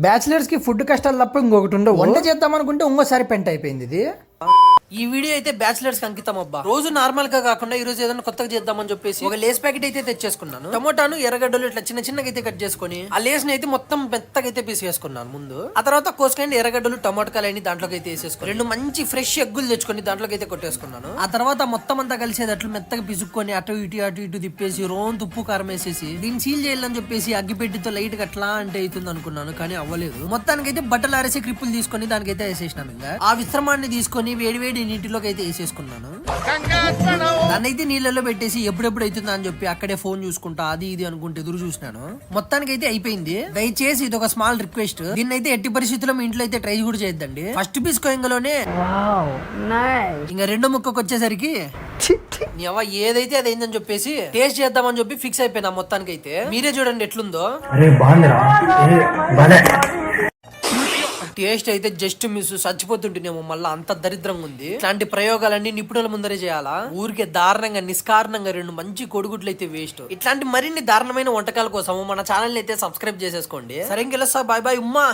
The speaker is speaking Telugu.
బ్యాచిలర్స్ కి ఫుడ్ కష్టాలు తప్ప ఇంకొకటి ఉండవు. వంట చేద్దాం అనుకుంటే ఇంకోసారి పెంట అయిపోయింది ఇది. ఈ వీడియో అయితే బ్యాచిలర్స్ కి అంకితం అబ్బా. రోజు నార్మల్ గా కాకుండా ఈ రోజు ఏదైనా కొత్తగా చేద్దామని చెప్పేసి ఒక లేస్ ప్యాకెట్ అయితే తెచ్చేసుకున్నాను. టమోటాను ఎర్రగడ్డలు ఇట్లా చిన్న చిన్నగా అయితే కట్ చేసుకుని ఆ లేస్ ని అయితే మొత్తం మెత్తగా అయితే పీస్ వేసుకున్నాను ముందు. ఆ తర్వాత కోసుకొని ఎర్రగడ్డలు టమోటాకాయని దాంట్లోకి అయితే వేసేసుకుని 2 మంచి ఫ్రెష్ ఎగ్గులు తెచ్చుకొని దాంట్లోకి అయితే కొట్టేసుకున్నాను. ఆ తర్వాత మొత్తం అంతా కలిసేటట్లు మెత్తగా పిసుక్కొని అటు ఇటు తిప్పేసి రోంత ఉప్పు కారం వేసేసి దీన్ని సీల్ చేయాలని చెప్పేసి అగ్గిపెట్టితో లైట్ గా అట్లా అంటే అవుతుంది అనుకున్నాను, కానీ అవ్వలేదు. మొత్తానికైతే బట్టలు ఆరేసి క్రిప్పులు తీసుకొని దానికైతే వేసేసినాను. ఇంకా ఆ విశ్రమాన్ని తీసుకొని వేడి నీటిలోకి అయితే వేసేసుకున్నాను. దాన్నైతే నీళ్ళలో పెట్టేసి ఎప్పుడెప్పుడు అవుతుందా అని చెప్పి అక్కడే ఫోన్ చూసుకుంటా అది ఇది అనుకుంటే ఎదురు చూసినాను. మొత్తానికి అయితే అయిపోయింది. దయచేసి ఇది ఒక స్మాల్ రిక్వెస్ట్, దీన్ని అయితే ఎట్టి పరిస్థితుల్లో మీ ఇంట్లో అయితే ట్రై కూడా చేయొద్దండి. ఫస్ట్ పీస్ కోయంగలోనే ఇంకా రెండో ముక్కకు వచ్చేసరికి ఏదైతే అది అయిందని చెప్పేసి టేస్ట్ చేద్దామని చెప్పి ఫిక్స్ అయిపోయినా. మొత్తానికి అయితే మీరే చూడండి ఎట్లుందో. టేస్ట్ అయితే జస్ట్ మిస్, చచ్చిపోతుంటేనేమో మళ్ళీ అంత దరిద్రంగా ఉంది. ఇట్లాంటి ప్రయోగాలన్నీ నిపుణుల ముందరే చేయాలా? ఊరికే దారుణంగా నిష్కారణంగా 2 మంచి కొడుగుడ్లు అయితే వేస్ట్. ఇట్లాంటి మరిన్ని దారుణమైన వంటకాల కోసం మన ఛానల్ అయితే సబ్స్క్రైబ్ చేసేసుకోండి. సరే ఇంకెళ్ళొస్తా, బాయ్ బాయ్ ఉమ్మా.